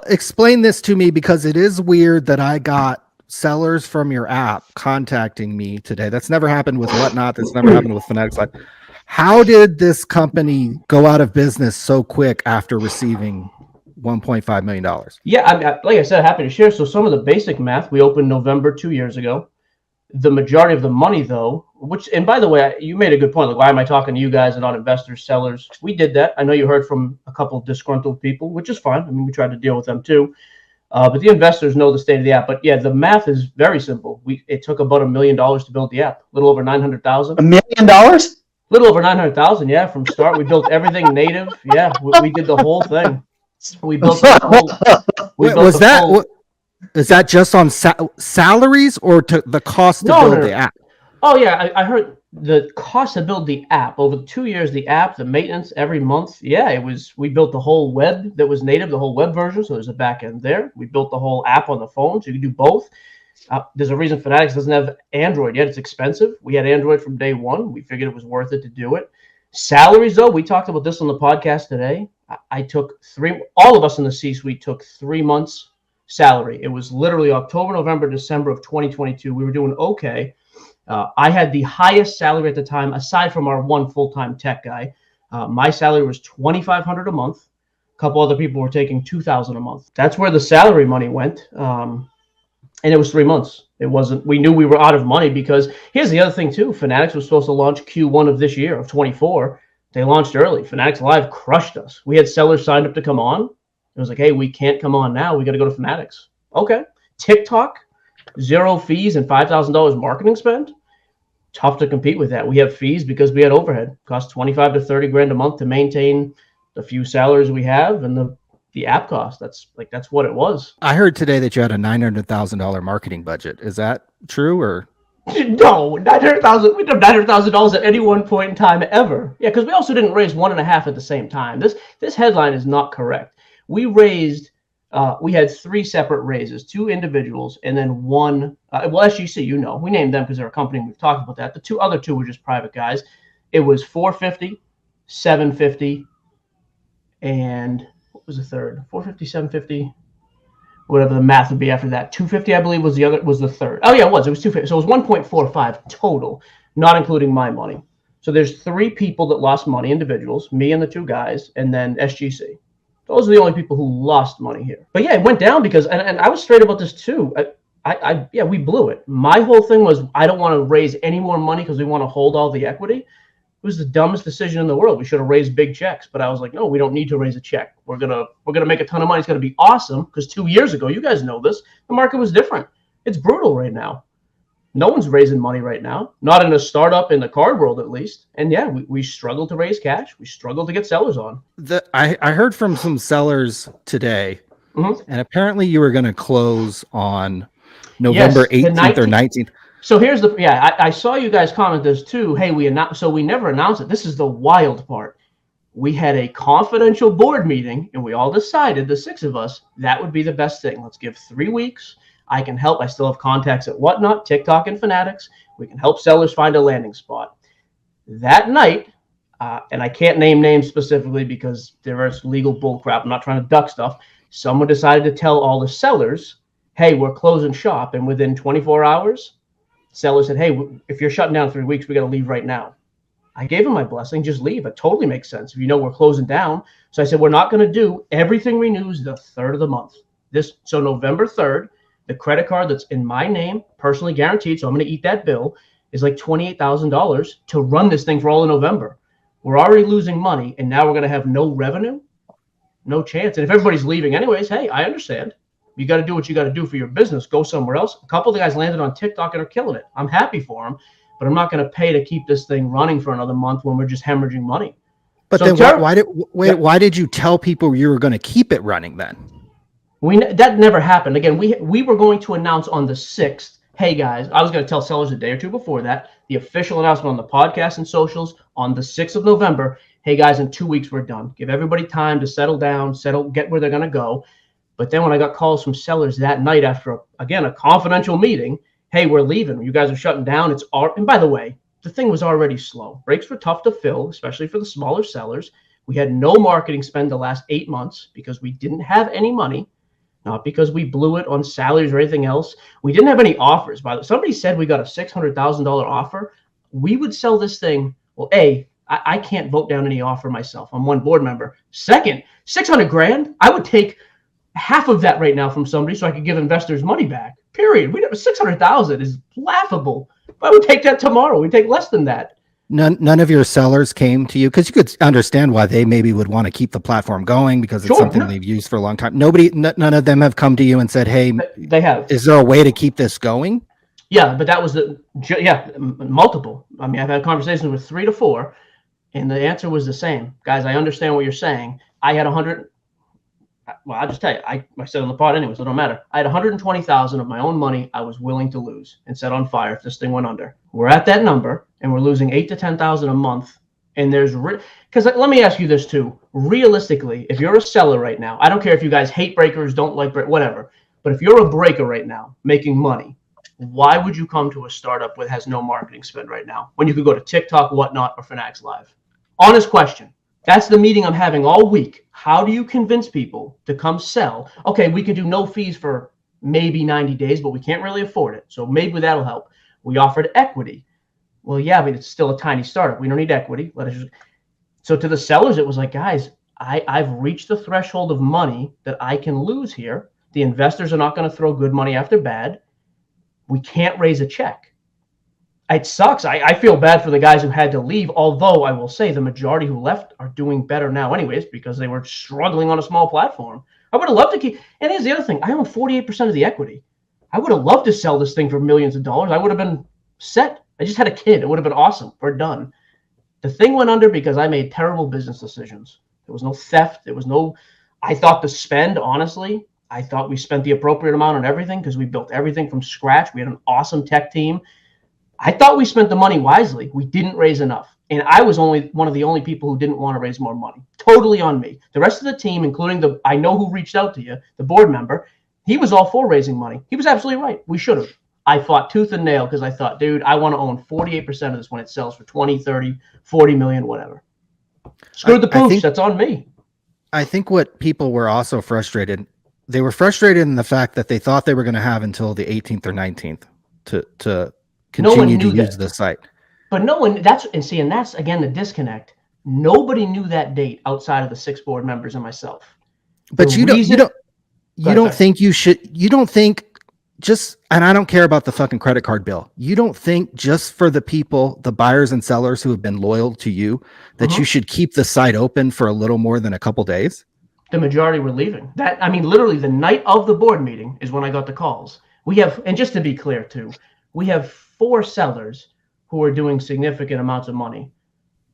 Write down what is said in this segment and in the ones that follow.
explain this to me, because it is weird that I got sellers from your app contacting me today. That's never happened with Whatnot. That's never happened with Fanatics Live. How did this company go out of business so quick after receiving $1.5 million? Yeah, like I said, happy to share. So some of the basic math, we opened November 2 years ago. The majority of the money, though, and by the way, you made a good point. Like, why am I talking to you guys and not investors, sellers? We did that. I know you heard from a couple of disgruntled people, which is fine. I mean, we tried to deal with them too. But the investors know the state of the app. But yeah, the math is very simple. It took about $1 million to build the app. A little over 900,000. $1 million? Little over 900,000. Yeah, from start, we built everything native. Yeah, we did the whole thing. We built the whole. Is that just on salaries or to the cost to build the app? Oh yeah, I heard the cost to build the app over 2 years. The app, the maintenance every month. Yeah, it was. We built the whole web that was native, the whole web version. So there's a back end there. We built the whole app on the phone, so you can do both. There's a reason Fanatics doesn't have Android yet. It's expensive. We had Android from day one. We figured it was worth it to do it. Salaries, though, we talked about this on the podcast today. I took all of us in the C-suite took 3 months salary. It was literally October, November, December of 2022. We were doing okay. I had the highest salary at the time, aside from our one full-time tech guy. My salary was $2,500 a month. A couple other people were taking $2,000 a month. That's where the salary money went. And it was 3 months. It wasn't. We knew we were out of money because here's the other thing too. Fanatics was supposed to launch Q1 of this year of 24. They launched early. Fanatics Live crushed us. We had sellers signed up to come on. It was like, hey, we can't come on now. We got to go to Fanatics. Okay. TikTok, 0 fees and $5,000 marketing spend. Tough to compete with that. We have fees because we had overhead. Cost 25 to 30 grand a month to maintain the few sellers we have and the app cost. That's what it was. I heard today that you had a $900,000 marketing budget. Is that true or? No, 900,000. We did $900,000 at any one point in time ever. Yeah, because we also didn't raise 1.5 at the same time. This headline is not correct. We raised. We had 3 separate raises, 2 individuals, and then one. SGC, we named them because they're a company. And we've talked about that. The other two were just private guys. It was 450, 750, and what was the third? 450, 750. Whatever the math would be after that. 250, I believe, was the third. Oh, yeah, it was 250. So it was 1.45 total, not including my money. So there's 3 people that lost money, individuals, me and the 2 guys, and then SGC. Those are the only people who lost money here. But yeah, it went down because, and I was straight about this too. We blew it. My whole thing was I don't want to raise any more money because we want to hold all the equity. It was the dumbest decision in the world. We should have raised big checks, but I was like, no, we don't need to raise a check. We're gonna make a ton of money. It's gonna be awesome because 2 years ago, you guys know this, the market was different. It's brutal right now. No one's raising money right now, not in a startup in the card world at least. And yeah, we struggle to raise cash. We struggle to get sellers on. I heard from some sellers today, and apparently you were going to close on November 18th or 19th. So here's I saw you guys comment this too. Hey, we never announced it. This is the wild part. We had a confidential board meeting and we all decided, the 6 of us, that would be the best thing. Let's give 3 weeks. I can help. I still have contacts at Whatnot, TikTok, and Fanatics. We can help sellers find a landing spot. That night, and I can't name names specifically because there is legal bullcrap. I'm not trying to duck stuff. Someone decided to tell all the sellers, hey, we're closing shop. And within 24 hours, sellers said, hey, if you're shutting down 3 weeks, we got to leave right now. I gave them my blessing. Just leave. It totally makes sense. If we're closing down. So I said, we're not going to do everything renews the 3rd of the month. So November 3rd, the credit card that's in my name, personally guaranteed, so I'm going to eat that bill, is like $28,000 to run this thing for all of November. We're already losing money, and now we're going to have no revenue? No chance. And if everybody's leaving anyways, hey, I understand. You got to do what you got to do for your business. Go somewhere else. A couple of the guys landed on TikTok and are killing it. I'm happy for them, but I'm not going to pay to keep this thing running for another month when we're just hemorrhaging money. But then why did you tell people you were going to keep it running then? That never happened. Again, we were going to announce on the 6th, hey guys, I was going to tell sellers a day or 2 before that, the official announcement on the podcast and socials on the 6th of November, hey guys, in 2 weeks we're done. Give everybody time to settle down, get where they're going to go. But then when I got calls from sellers that night after, a confidential meeting, hey, we're leaving. You guys are shutting down. And by the way, the thing was already slow. Breaks were tough to fill, especially for the smaller sellers. We had no marketing spend the last 8 months because we didn't have any money, not because we blew it on salaries or anything else. We didn't have any offers. By the way, somebody said we got a $600,000 offer. We would sell this thing. Well, I can't vote down any offer myself. I'm one board member. Second, 600 grand. I would take half of that right now from somebody so I could give investors money back. Period. We 600,000 is laughable. I would take that tomorrow. We take less than that. None of your sellers came to you because you could understand why they maybe would want to keep the platform going because it's something they've used for a long time. None of them have come to you and said, "Hey, they have. Is there a way to keep this going?" Yeah, but that was multiple. I mean, I've had conversations with 3 to 4, and the answer was the same. Guys, I understand what you're saying. I had 100. Well, I'll just tell you, I said on the pod anyway, so it don't matter. I had 120,000 of my own money I was willing to lose and set on fire if this thing went under. We're at that number, and we're losing 8 to 10,000 a month. And there's because let me ask you this too. Realistically, if you're a seller right now, I don't care if you guys hate breakers, don't like whatever, but if you're a breaker right now making money, why would you come to a startup that has no marketing spend right now when you could go to TikTok, Whatnot, or Fanatics Live? Honest question. That's the meeting I'm having all week. How do you convince people to come sell? Okay, we could do no fees for maybe 90 days, but we can't really afford it. So maybe that'll help. We offered equity. Well, yeah, but it's still a tiny startup. We don't need equity. So to the sellers, it was like, guys, I've reached the threshold of money that I can lose here. The investors are not going to throw good money after bad. We can't raise a check. It sucks. I feel bad for the guys who had to leave, although I will say the majority who left are doing better now anyways because they were struggling on a small platform. I would have loved to keep, and here's the other thing. I own 48% of the equity. I would have loved to sell this thing for millions of dollars. I would have been set. I just had a kid. It would have been awesome. We're done. The thing went under because I made terrible business decisions. There was no theft. I thought the spend, honestly, I thought we spent the appropriate amount on everything because we built everything from scratch. We had an awesome tech team. I thought we spent the money wisely. We didn't raise enough. And I was only one of the only people who didn't want to raise more money. Totally on me. The rest of the team, including I know who reached out to you, the board member, he was all for raising money. He was absolutely right. We should have. I fought tooth and nail because I thought, dude, I want to own 48% of this when it sells for 20, 30, 40 million, whatever. Screw the pooch. That's on me. I think what people were also frustrated, they were frustrated in the fact that they thought they were going to have until the 18th or 19th to continue to use the site. But no one, that's again the disconnect. Nobody knew that date outside of the 6 board members and myself. But you don't think you should, you don't think just, and I don't care about the fucking credit card bill. You don't think just for the people, the buyers and sellers who have been loyal to you, that you should keep the site open for a little more than a couple days? The majority were leaving. Literally the night of the board meeting is when I got the calls. And just to be clear too, we have 4 sellers who are doing significant amounts of money.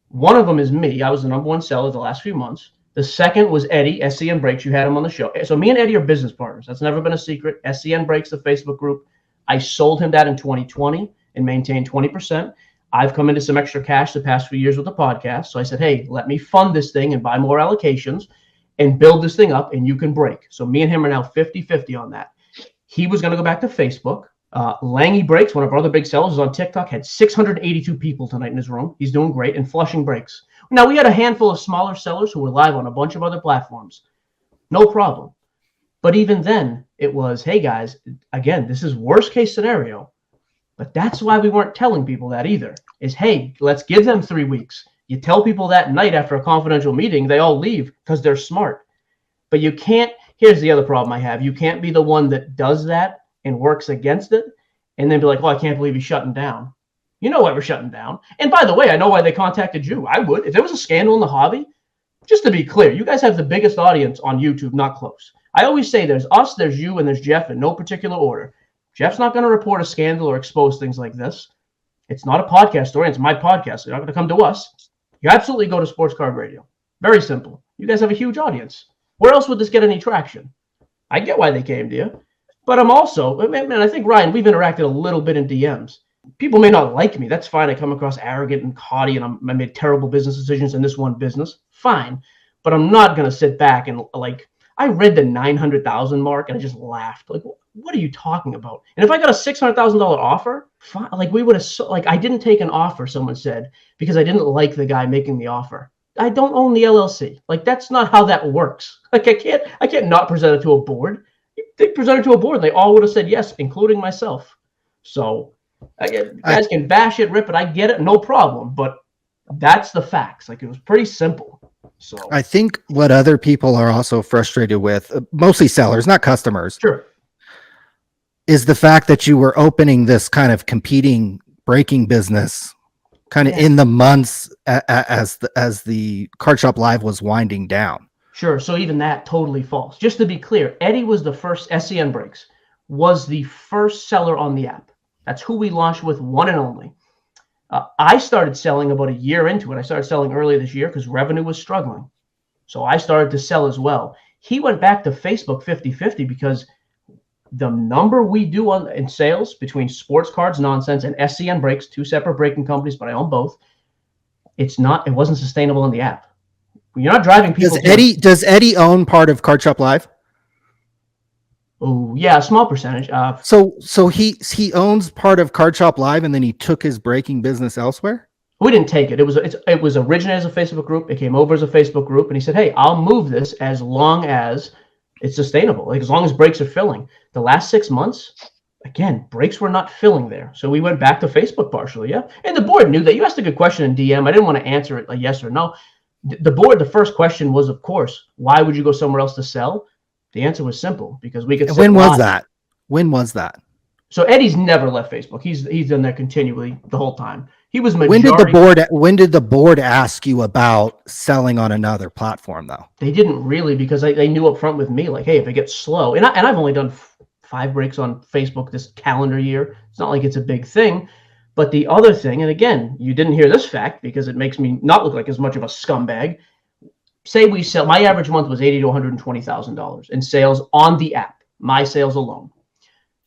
One of them is me. I was the number 1 seller the last few months. The second was Eddie, SCN Breaks. You had him on the show. So me and Eddie are business partners. That's never been a secret. SCN Breaks, the Facebook group. I sold him that in 2020 and maintained 20%. I've come into some extra cash the past few years with the podcast. So I said, hey, let me fund this thing and buy more allocations and build this thing up, and you can break. So me and him are now 50-50 on that. He was going to go back to Facebook. Langy Breaks, one of our other big sellers, is on TikTok, had 682 people tonight in his room. He's doing great. And Flushing Breaks. Now, we had a handful of smaller sellers who were live on a bunch of other platforms. No problem. But even then, it was, hey, guys, again, this is worst case scenario. But that's why we weren't telling people that either, is, hey, let's give them 3 weeks. You tell people that night after a confidential meeting, they all leave because they're smart. But you can't, here's the other problem I have. You can't be the one that does that and works against it and then be like, oh, I can't believe he's shutting down. You know why we're shutting down. And by the way, I know why they contacted you. I would. If there was a scandal in the hobby, just to be clear, you guys have the biggest audience on YouTube, not close. I always say there's us, there's you, and there's Jeff in no particular order. Jeff's not going to report a scandal or expose things like this. It's not a podcast story. It's my podcast. You're not going to come to us. You absolutely go to Sports Card Radio. Very simple. You guys have a huge audience. Where else would this get any traction? I get why they came to you. But I'm also, man, I think, Ryan, we've interacted a little bit in DMs. People may not like me. That's fine. I come across arrogant and haughty, and I made terrible business decisions in this one business. Fine. But I'm not going to sit back and, like, I read the 900,000 mark, and I just laughed. Like, what are you talking about? And if I got a $600,000 offer, fine, like, we would have, like, I didn't take an offer, someone said, because I didn't like the guy making the offer. I don't own the LLC. Like, that's not how that works. Like, I can't not present it to a board. They presented to a board. They all would have said yes, including myself. So, guys can bash it, rip it. I get it, no problem. But that's the facts. Like, it was pretty simple. So I think what other people are also frustrated with, mostly sellers, not customers, sure, is the fact that you were opening this kind of competing breaking business kind of in the months as the Card Shop Live was winding down. Sure. So even that totally false. Just to be clear, Eddie was the first. SCN Brakes was the first seller on the app. That's who we launched with, one and only. I started selling about a year into it. I started selling early this year because revenue was struggling. So I started to sell as well. He went back to Facebook 50-50 because the number we do in sales between sports cards nonsense and SCN Brakes, two separate braking companies, but I own both. It wasn't sustainable in the app. You're not driving people. Does Eddie own part of Card Shop Live? Oh yeah, a small percentage. So he owns part of Card Shop Live, and then he took his braking business elsewhere. We didn't take it. It was originated as a Facebook group. It came over as a Facebook group, and he said, "Hey, I'll move this as long as it's sustainable. Like, as long as brakes are filling." The last 6 months, again, brakes were not filling there, so we went back to Facebook partially. Yeah, and the board knew that. You asked a good question in DM. I didn't want to answer it like yes or no. The board, the first question was, of course, why would you go somewhere else to sell? The answer was simple, because we could. When was that? When was that? So Eddie's never left Facebook. He's in there continually the whole time. He was When did the board ask you about selling on another platform though? They didn't really, because they knew up front with me, like, hey, if it gets slow, and I've only done 5 breaks on Facebook this calendar year. It's not like it's a big thing. But the other thing, and again, you didn't hear this fact because it makes me not look like as much of a scumbag. Say we sell, my average month was $80,000 to $120,000 in sales on the app, my sales alone.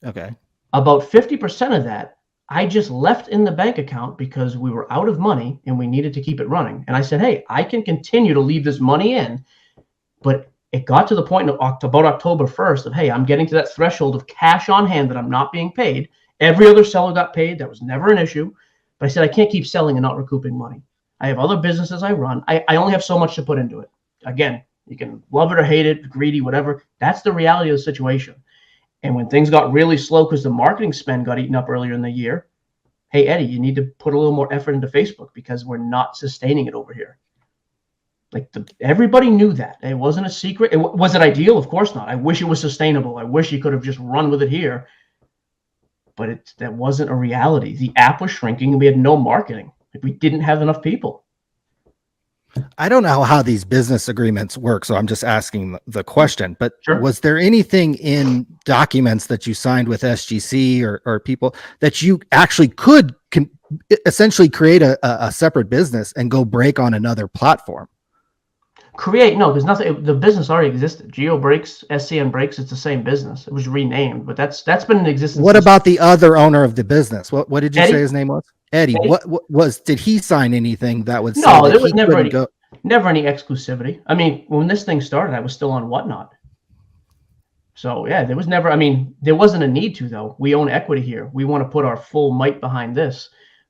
Okay. About 50% of that, I just left in the bank account because we were out of money and we needed to keep it running. And I said, hey, I can continue to leave this money in, but it got to the point of about October 1st of, hey, I'm getting to that threshold of cash on hand that I'm not being paid. Every other seller got paid. That was never an issue. But I said, I can't keep selling and not recouping money. I have other businesses I run. I only have so much to put into it. Again, you can love it or hate it, greedy, whatever. That's the reality of the situation. And when things got really slow because the marketing spend got eaten up earlier in the year, hey, Eddie, you need to put a little more effort into Facebook because we're not sustaining it over here. Like, everybody knew that. It wasn't a secret. Was it ideal? Of course not. I wish it was sustainable. I wish you could have just run with it here. But that wasn't a reality. The app was shrinking and we had no marketing. Like, we didn't have enough people. I don't know how these business agreements work, so I'm just asking the question. But Sure. Was there anything in documents that you signed with SGC or people that you actually could essentially create a separate business and go break on another platform? No, there's nothing. The business already existed. Geo Brakes, SCN Brakes, it's the same business. It was renamed, but that's been in existence. What about the other owner of the business? What did you Eddie? say his name was? Eddie. What did he sign anything that would say No, that there was he never couldn't go? Never any exclusivity. I mean, when this thing started, I was still on Whatnot. So yeah, there was never, there wasn't a need to, though. We own equity here. We want to put our full might behind this.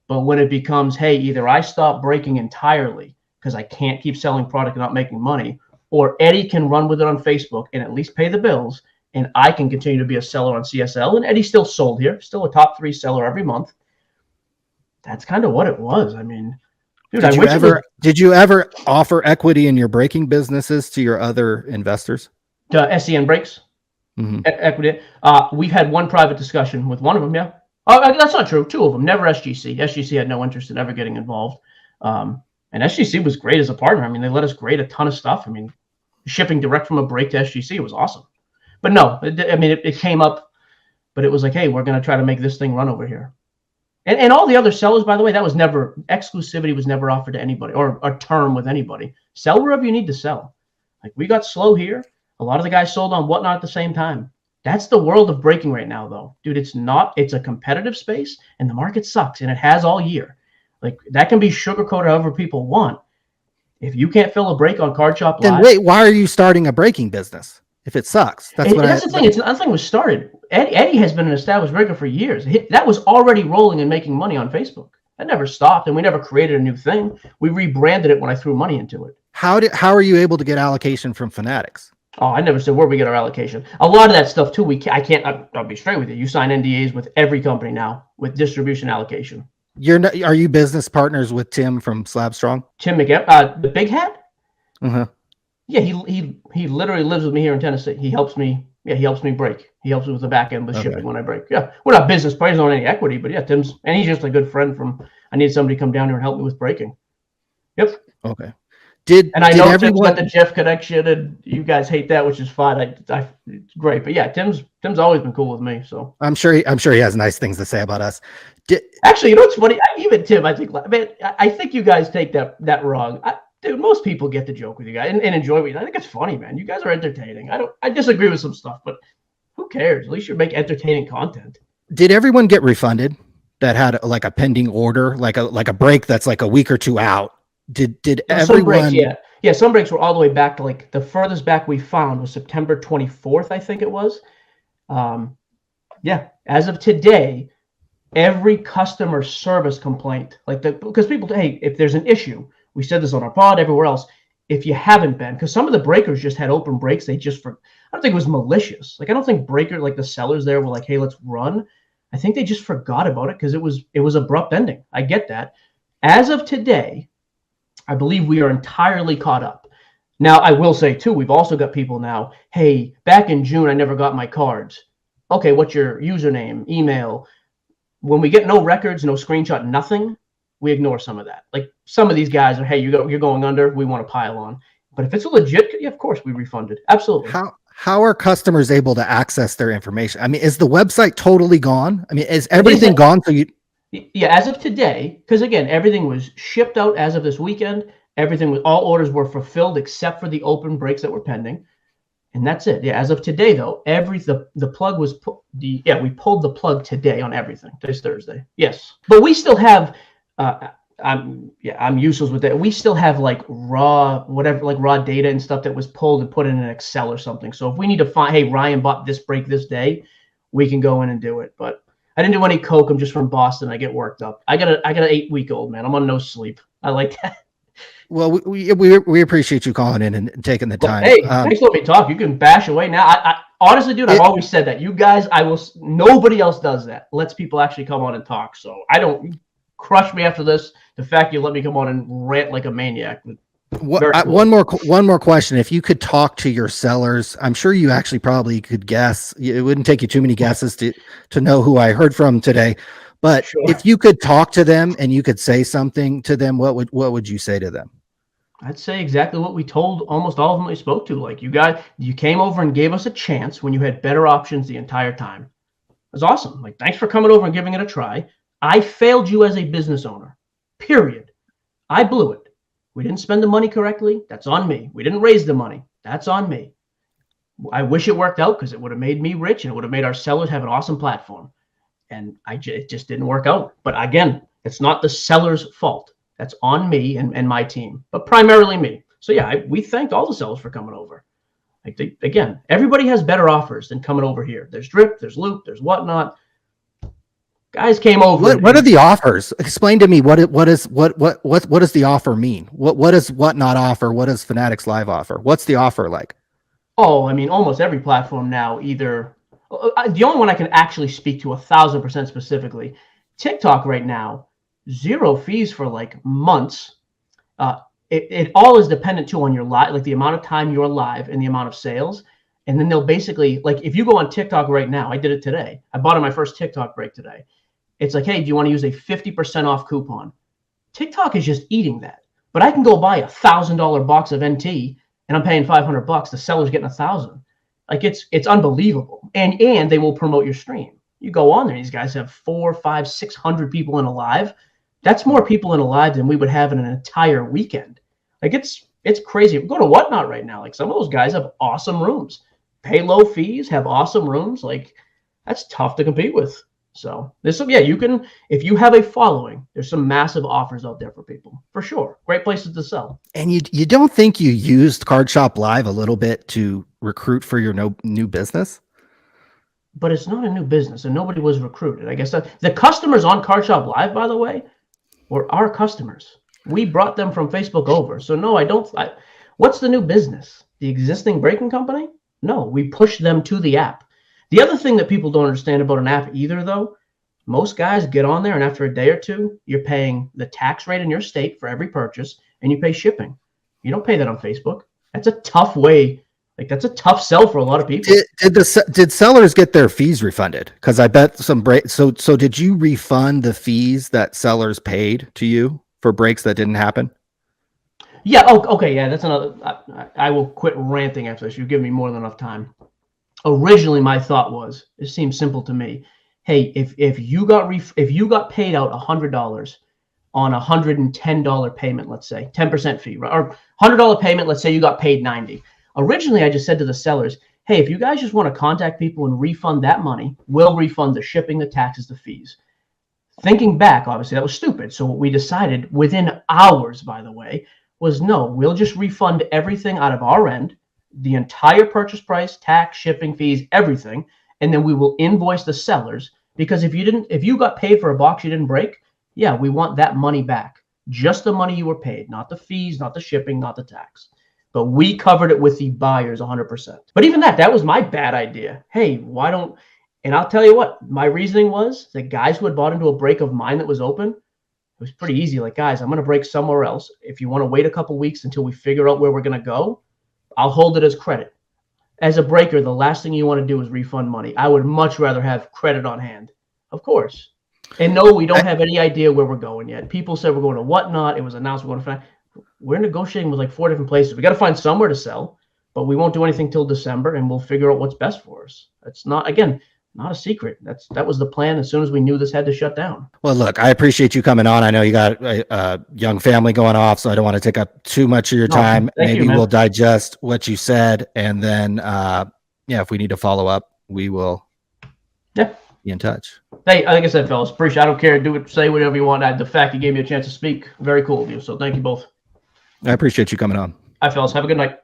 But when it becomes, hey, either I stop breaking entirely because I can't keep selling product and not making money, or Eddie can run with it on Facebook and at least pay the bills, and I can continue to be a seller on CSL, and Eddie still sold here, still a top 3 seller every month. That's kind of what it was. Dude, did you ever offer equity in your braking businesses to your other investors? To SCN Brakes? Mm-hmm. Equity. We've had one private discussion with one of them, yeah. Oh, that's not true. 2 of them, never SGC. SGC had no interest in ever getting involved. And SGC was great as a partner. They let us grade a ton of stuff. Shipping direct from a brake to SGC was awesome. But no, it came up, but it was like, hey, we're going to try to make this thing run over here. And all the other sellers, by the way, exclusivity was never offered to anybody, or a term with anybody. Sell wherever you need to sell. Like, we got slow here. A lot of the guys sold on Whatnot at the same time. That's the world of braking right now, though. Dude, it's a competitive space, and the market sucks, and it has all year. Like, that can be sugarcoated however people want. If you can't fill a brake on Card Shop Live, then wait, why are you starting a braking business if it sucks? That's the thing. Nothing was started. Eddie has been an established breaker for years. That was already rolling and making money on Facebook. That never stopped, and we never created a new thing. We rebranded it when I threw money into it. How are you able to get allocation from Fanatics? Oh, I never said where we get our allocation. A lot of that stuff too. I can't. I'll be straight with you. You sign NDAs with every company now with distribution allocation. You're not, are you business partners with Tim from Slabstrong? Tim the big hat. Uh-huh. Yeah, he literally lives with me here in Tennessee. He helps me. Yeah, he helps me break. He helps me with the back end with shipping when I break. Yeah, we're not business partners on any equity, but yeah, Tim's, and he's just a good friend from. I need somebody to come down here and help me with breaking. Yep. Okay. And I know Tim's got the Jeff connection, and you guys hate that, which is fine. It's great, but yeah, Tim's always been cool with me. So I'm sure he has nice things to say about us. Actually, you know what's funny? Even Tim, I think, man, I think you guys take that wrong. Dude, most people get the joke with you guys and enjoy it. I think it's funny, man. You guys are entertaining. I disagree with some stuff, but who cares? At least you make entertaining content. Did everyone get refunded that had like a pending order, like a break that's like a week or two out? Did everyone? Some breaks, yeah. Some breaks were all the way back to like the furthest back we found was September 24th, I think it was. Yeah, as of today, every customer service complaint, because people, hey, if there's an issue, we said this on our pod, everywhere else. If you haven't been, because some of the breakers just had open breaks, I don't think it was malicious. Like I don't think the sellers there were like, hey, let's run. I think they just forgot about it because it was abrupt ending. I get that. As of today, I believe we are entirely caught up. Now, I will say, too, we've also got people now, hey, back in June, I never got my cards. Okay, what's your username, email? When we get no records, no screenshot, nothing, we ignore some of that. Like some of these guys are, hey, you're going under, we want to pile on. But if it's a legit, yeah, of course, we refund it. Absolutely. How are customers able to access their information? I mean, is the website totally gone? I mean, is everything gone? So yeah, as of today, because again, everything was shipped out as of this weekend. All orders were fulfilled except for the open breaks that were pending, and that's it. Yeah, as of today, though, the plug was we pulled the plug today on everything. Today's Thursday. Yes, but we still have. I'm useless with that. We still have like raw data and stuff that was pulled and put in an Excel or something. So if we need to find, hey, Ryan bought this break this day, we can go in and do it. But I didn't do any coke. I'm just from Boston. I get worked up. I got an 8-week-old, man. I'm on no sleep. I like that. Well, we appreciate you calling in and taking the time. Hey, thanks for letting me talk. You can bash away now. I honestly, dude, I've always said that. You guys, nobody else does that. Lets people actually come on and talk. So I don't crush me after this. The fact you let me come on and rant like a maniac. Cool. One more question. If you could talk to your sellers, I'm sure you actually probably could guess. It wouldn't take you too many guesses to know who I heard from today. But sure. If you could talk to them and you could say something to them, what would you say to them? I'd say exactly what we told almost all of them we spoke to. Like, you came over and gave us a chance when you had better options the entire time. It was awesome. Like, thanks for coming over and giving it a try. I failed you as a business owner, period. I blew it. We didn't spend the money correctly. That's on me. We didn't raise the money. That's on me. I wish it worked out because it would have made me rich and it would have made our sellers have an awesome platform. And it just didn't work out. But again, it's not the seller's fault. That's on me and my team, but primarily me. So yeah, we thanked all the sellers for coming over. Again, everybody has better offers than coming over here. There's drip, there's loop, there's whatnot. Guys came over. What are the offers? Explain to me what does the offer mean? What does whatnot offer? What does Fanatics Live offer? What's the offer like? Oh, I mean, almost every platform now either. The only one I can actually speak to 1,000% specifically, TikTok right now, 0 fees for like months. It all is dependent too on your live, like the amount of time you're live and the amount of sales. And then they'll basically, like, if you go on TikTok right now, I did it today. I bought on my first TikTok break today. It's like, hey, do you want to use a 50% off coupon? TikTok is just eating that. But I can go buy a $1,000 box of NT and I'm paying $500. The seller's getting $1,000. Like, it's unbelievable. And they will promote your stream. You go on there, these guys have 400, 500, 600 people in a live. That's more people in a live than we would have in an entire weekend. Like, it's crazy. Go to Whatnot right now. Like, some of those guys have awesome rooms. Pay low fees, have awesome rooms. Like, that's tough to compete with. So you can, if you have a following, there's some massive offers out there for people, for sure. Great places to sell. And you don't think you used Card Shop Live a little bit to recruit for your new business? But it's not a new business and nobody was recruited. I guess the customers on Card Shop Live, by the way, were our customers. We brought them from Facebook over. So no, I don't. What's the new business? The existing braking company? No, we push them to the app. The other thing that people don't understand about an app either, though, most guys get on there and after a day or two, you're paying the tax rate in your state for every purchase and you pay shipping. You don't pay that on Facebook. That's a tough way. Like, that's a tough sell for a lot of people. Did sellers get their fees refunded? Because I bet some break. So did you refund the fees that sellers paid to you for breaks that didn't happen? Yeah. Oh, okay. Yeah, that's another. I will quit ranting after this. You've given me more than enough time. Originally, my thought was, it seems simple to me. Hey, if you got paid out $100 on a $110 payment, let's say 10% fee, right? Or $100 payment, let's say you got paid 90. Originally, I just said to the sellers, hey, if you guys just want to contact people and refund that money, we'll refund the shipping, the taxes, the fees. Thinking back, obviously, that was stupid. So what we decided within hours, by the way, was no, we'll just refund everything out of our end, the entire purchase price, tax, shipping, fees, everything, and then we will invoice the sellers. Because if you got paid for a box you didn't break, yeah, we want that money back. Just the money you were paid, not the fees, not the shipping, not the tax. But we covered it with the buyers 100%. But even that was my bad idea. Hey, why don't, and I'll tell you what, my reasoning was the guys who had bought into a break of mine that was open, it was pretty easy. Like, guys, I'm going to break somewhere else. If you want to wait a couple weeks until we figure out where we're going to go, I'll hold it as credit. As a breaker, the last thing you want to do is refund money. I would much rather have credit on hand, of course. And no, we don't have any idea where we're going yet. People said we're going to Whatnot. It was announced we're going to find. We're negotiating with like 4 different places. We got to find somewhere to sell, but we won't do anything till December, and we'll figure out what's best for us. It's not, again, not a secret. That was the plan as soon as we knew this had to shut down. Well, look, I appreciate you coming on. I know you got a young family going off, so I don't want to take up too much of your time. Maybe we'll digest what you said, and then, if we need to follow up, we will be in touch. Hey, like I said, fellas, appreciate. I don't care. Do it. Say whatever you want. The fact you gave me a chance to speak, very cool of you. So thank you both. I appreciate you coming on. All right, fellas. Have a good night.